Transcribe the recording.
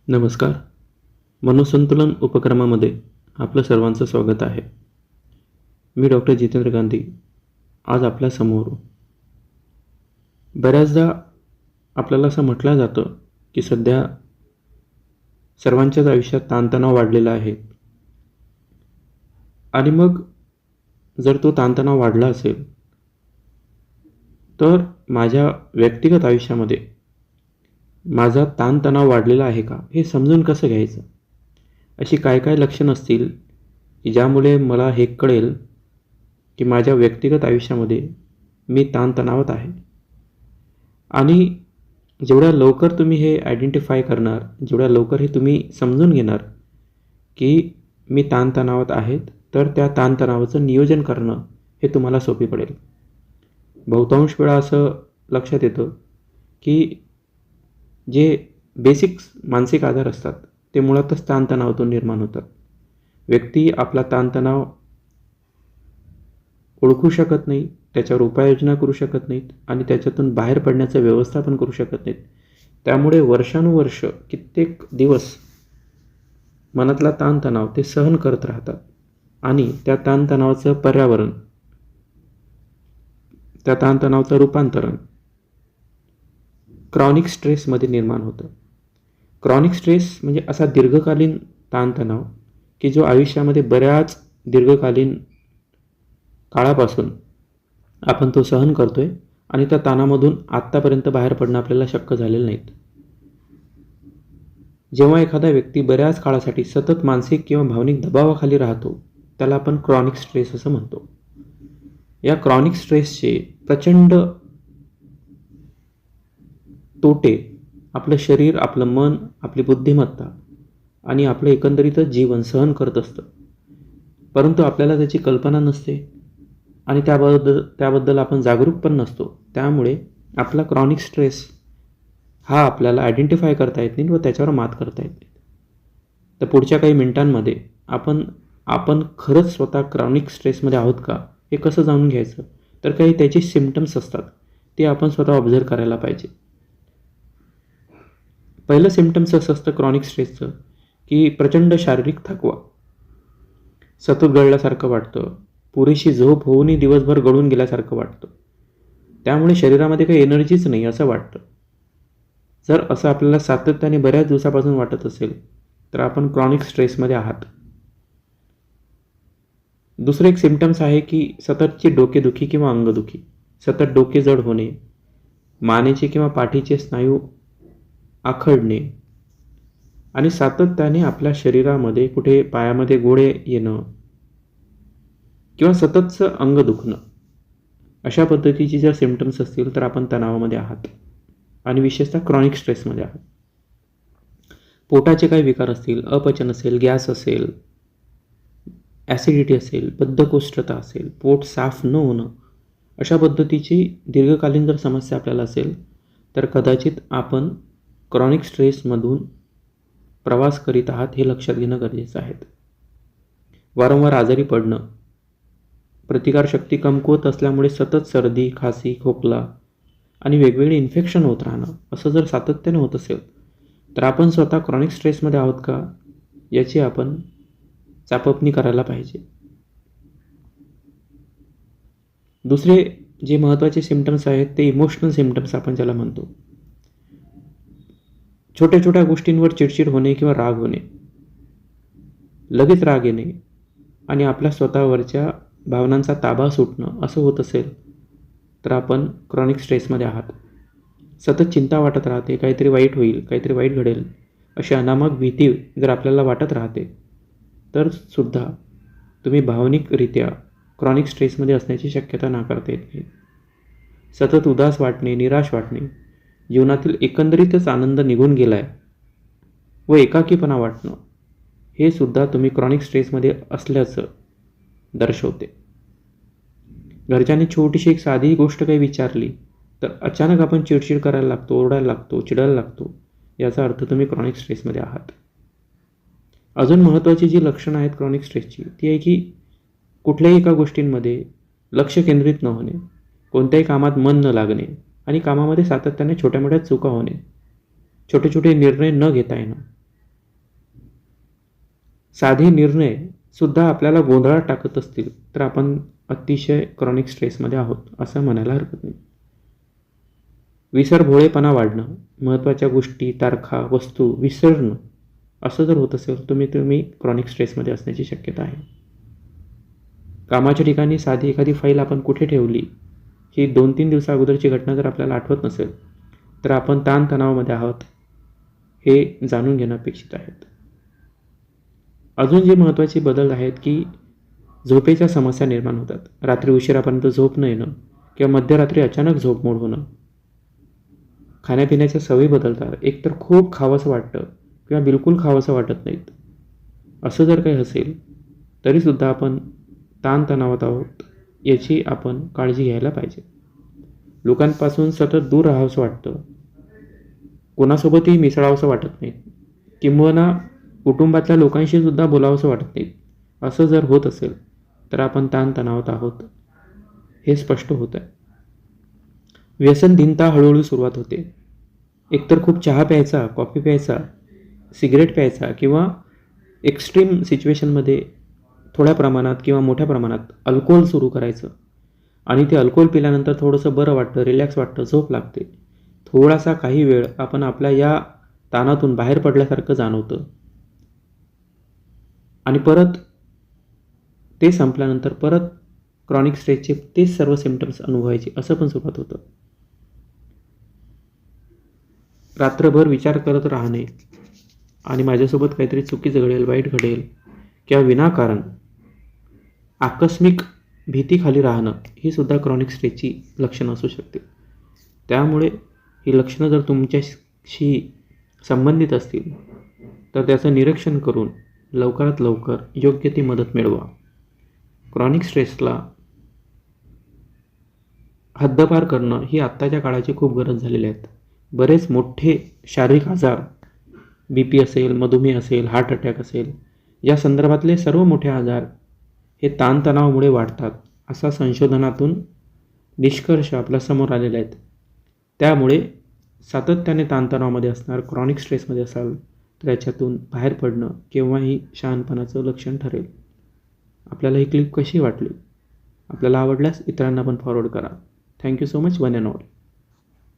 नमस्कार. मनोसंतुलन उपक्रमामध्ये आपलं सर्वांचं स्वागत आहे. मी डॉक्टर जितेंद्र गांधी. आज आपल्यासमोर बऱ्याचदा आपल्याला असं म्हटलं जातं की सध्या सर्वांच्याच आयुष्यात ताणतणाव वाढलेला आहे. आणि मग जर तो ताणतणाव वाढला असेल तर माझ्या व्यक्तिगत आयुष्यामध्ये माझा ताणतणाव वाढलेला आहे का हे समजून कसं घ्यायचं. अशी काय काय लक्षणं असतील की ज्यामुळे मला हे कळेल की माझ्या व्यक्तिगत आयुष्यामध्ये मी ताणतणावात आहे. आणि जेवढ्या लवकर तुम्ही हे आयडेंटिफाय करणार, जेवढ्या लवकर हे तुम्ही समजून घेणार की मी ताणतणावात आहेत, तर त्या ताणतणावाचं नियोजन करणं हे तुम्हाला सोपे पडेल. बहुतांश वेळा असं लक्षात येतं की जे बेसिक मानसिक आजार असतात ते मुळातच ताणतणावातून निर्माण होतात. व्यक्ती आपला ताणतणाव ओळखू शकत नाही, त्याच्यावर उपाययोजना करू शकत नाहीत आणि त्याच्यातून बाहेर पडण्याचं व्यवस्थापन करू शकत नाहीत. त्यामुळे वर्षानुवर्ष कित्येक दिवस मनातला ताणतणाव ते सहन करत राहतात आणि त्या ताणतणावाचं पर्यावरण, त्या ताणतणावाचं रूपांतरण क्रॉनिक स्ट्रेसमध्ये निर्माण होतं. क्रॉनिक स्ट्रेस म्हणजे असा दीर्घकालीन ताणतणाव की जो आयुष्यामध्ये बऱ्याच दीर्घकालीन काळापासून आपण तो सहन करतोय आणि त्या ताणामधून आत्तापर्यंत बाहेर पडणं आपल्याला शक्य झालेलं नाहीत. जेव्हा एखादा व्यक्ती बऱ्याच काळासाठी सतत मानसिक किंवा भावनिक दबावाखाली राहतो त्याला आपण क्रॉनिक स्ट्रेस असं म्हणतो. या क्रॉनिक स्ट्रेसचे प्रचंड तोटे आपलं शरीर, आपलं मन, आपली बुद्धिमत्ता आणि आपलं एकंदरीतच जीवन सहन करत असतं. परंतु आपल्याला त्याची कल्पना नसते आणि त्याबद्दल आपण जागरूक पण नसतो. त्यामुळे आपला क्रॉनिक स्ट्रेस हा आपल्याला आयडेंटिफाय करता येत नाही व त्याच्यावर मात करता येत नाही. तर पुढच्या काही मिनिटांमध्ये आपण खरंच स्वतः क्रॉनिक स्ट्रेसमध्ये आहोत का हे कसं जाणून घ्यायचं, तर काही त्याची सिम्पटम्स असतात ते आपण स्वतः ऑब्झर्व करायला पाहिजे. पहिलं सिम्पटम्स असं असतं क्रॉनिक स्ट्रेसचं की प्रचंड शारीरिक थकवा, सतत गळल्यासारखं वाटतं, पुरेशी झोप होऊनही दिवसभर गळून गेल्यासारखं वाटतं, त्यामुळे शरीरामध्ये काही एनर्जीच नाही असं वाटतं. जर असं आपल्याला सातत्याने बऱ्याच दिवसापासून वाटत असेल तर आपण क्रॉनिक स्ट्रेसमध्ये आहात. दुसरं एक सिम्पटम्स आहे की सततची डोकेदुखी किंवा अंगदुखी, सतत डोके जड होणे, मानेचे किंवा पाठीचे स्नायू आखडणे आणि सातत्याने आपल्या शरीरामध्ये कुठे पायामध्ये गोळे येणं किंवा सततचं अंग दुखणं. अशा पद्धतीची जर सिम्पटम्स असतील तर आपण तणावामध्ये आहात आणि विशेषतः क्रॉनिक स्ट्रेसमध्ये आहात. पोटाचे काही विकार असतील, अपचन असेल, गॅस असेल, ॲसिडिटी असेल, बद्धकोष्ठता असेल, पोट साफ न होणं, अशा पद्धतीची दीर्घकालीन जर समस्या आपल्याला असेल तर कदाचित आपण क्रॉनिक स्ट्रेसमधून प्रवास करीत आहात हे लक्षात घेणं गरजेचं आहे. वारंवार आजारी पडणं, प्रतिकारशक्ती कमकुवत असल्यामुळे सतत सर्दी, खासी, खोकला आणि वेगवेगळे इन्फेक्शन होत राहणं, असं जर सातत्याने होत असेल तर आपण स्वतः क्रॉनिक स्ट्रेसमध्ये आहोत का याची आपण चाचपणी करायला पाहिजे. दुसरे जे महत्त्वाचे सिम्पटम्स आहेत ते इमोशनल सिम्पटम्स आपण ज्याला म्हणतो. छोट्या छोट्या गोष्टींवर चिडचिड होणे किंवा राग होणे, लगेच राग येणे आणि आपल्या स्वतःवरच्या भावनांचा ताबा सुटणं असं होत असेल तर आपण क्रॉनिक स्ट्रेसमध्ये आहात. सतत चिंता वाटत राहते, काहीतरी वाईट होईल, काहीतरी वाईट घडेल अशी अनामक भीती जर आपल्याला वाटत राहते तर सुद्धा तुम्ही भावनिकरित्या क्रॉनिक स्ट्रेसमध्ये असण्याची शक्यता नाकारता येत नाही. सतत उदास वाटणे, निराश वाटणे, जीवनातील एकंदरीतच आनंद निघून गेला आहे व एकाकीपणा वाटणं हे सुद्धा तुम्ही क्रॉनिक स्ट्रेसमध्ये असल्याचं दर्शवते. घरच्यांनी छोटीशी एक साधी गोष्ट काही विचारली तर अचानक आपण चिडचिड करायला लागतो, ओरडायला लागतो, चिडायला लागतो, याचा अर्थ तुम्ही क्रॉनिक स्ट्रेसमध्ये आहात. अजून महत्त्वाची जी लक्षणं आहेत क्रॉनिक स्ट्रेसची ती आहे की कुठल्याही एका गोष्टींमध्ये लक्ष केंद्रित न होणे, कोणत्याही कामात मन न लागणे आणि कामामध्ये सातत्याने छोट्या मोठ्या चुका होणे, छोटे छोटे निर्णय न घेता येणं, साधे निर्णय सुद्धा आपल्याला गोंधळात टाकत असतील तर आपण अतिशय क्रॉनिक स्ट्रेसमध्ये आहोत असं म्हणायला हरकत नाही. विसरभोळेपणा वाढणं, महत्त्वाच्या गोष्टी, तारखा, वस्तू विसरणं असं जर होत असेल तुम्ही क्रॉनिक स्ट्रेसमध्ये असण्याची शक्यता आहे. कामाच्या ठिकाणी साधी एखादी फाईल आपण कुठे ठेवली ही 2-3 दिवसा अगोदरची घटना जर आपल्याला आठवत नसेल तर आपण ताणतणावामध्ये आहोत हे जाणून घेणं अपेक्षित आहेत. अजून जे महत्त्वाचे बदल आहेत की झोपेच्या समस्या निर्माण होतात. रात्री उशिरापर्यंत झोप न येणं किंवा मध्यरात्री अचानक झोप मोड होणं. खाण्यापिण्याच्या सवयी बदलतात. एकतर खूप खावंसं वाटतं किंवा बिलकुल खावंसं वाटत नाहीत. असं जर काही असेल तरीसुद्धा आपण ताणतणावात आहोत याची आपण काळजी घ्यायला पाहिजे. लोकांपासून सतत दूर राहावंसं वाटतं, कोणासोबतही मिसळावंसं वाटत नाही, किंबहुना कुटुंबातल्या लोकांशी सुद्धा बोलावंसं वाटत नाही. असं जर होत असेल तर आपण ताणतणावात आहोत हे स्पष्ट होत आहे. व्यसनहीनता हळूहळू सुरुवात होते. एकतर खूप चहा प्यायचा, कॉफी प्यायचा, सिगरेट प्यायचा किंवा एक्स्ट्रीम सिच्युएशनमध्ये थोड्या प्रमाणात किंवा मोठ्या प्रमाणात अल्कोहोल सुरू करायचं आणि ते अल्कोहोल पिल्यानंतर थोडंसं बरं वाटतं, रिलॅक्स वाटतं, झोप लागते. थोडासा काही वेळ आपण आपल्या या ताणातून बाहेर पडल्यासारखं जाणवतं आणि परत ते संपल्यानंतर परत क्रॉनिक स्ट्रेसचे तेच सर्व सिम्पटम्स अनुभवायचे असं पण सुरुवात होतं. रात्रभर विचार करत राहणे आणि माझ्यासोबत काहीतरी चुकीचं घडेल, वाईट घडेल किंवा विनाकारण आकस्मिक भीतीखाली राहणं ही सुद्धा क्रॉनिक स्ट्रेसची लक्षणं असू शकते. त्यामुळे ही लक्षणं जर तुमच्याशी संबंधित असतील तर त्याचं निरीक्षण करून लवकरात लवकर योग्य ती मदत मिळवा. क्रॉनिक स्ट्रेसला हद्दपार करणं ही आत्ताच्या काळाची खूप गरज झालेली आहेत. बरेच मोठे शारीरिक आजार, BP असेल, मधुमेह असेल, हार्ट अटॅक असेल, या संदर्भातले सर्व मोठे आजार हे ताणतणावामुळे वाढतात असा संशोधनातून निष्कर्ष आपल्या समोर आलेले आहेत. त्यामुळे सातत्याने ताणतणावामध्ये असणार, क्रॉनिक स्ट्रेसमध्ये असाल तर याच्यातून बाहेर पडणं केव्हाही शहाणपणाचं लक्षण ठरेल. आपल्याला ही क्लिप कशी वाटली? आपल्याला आवडल्यास इतरांना पण फॉरवर्ड करा. Thank you so much one and all.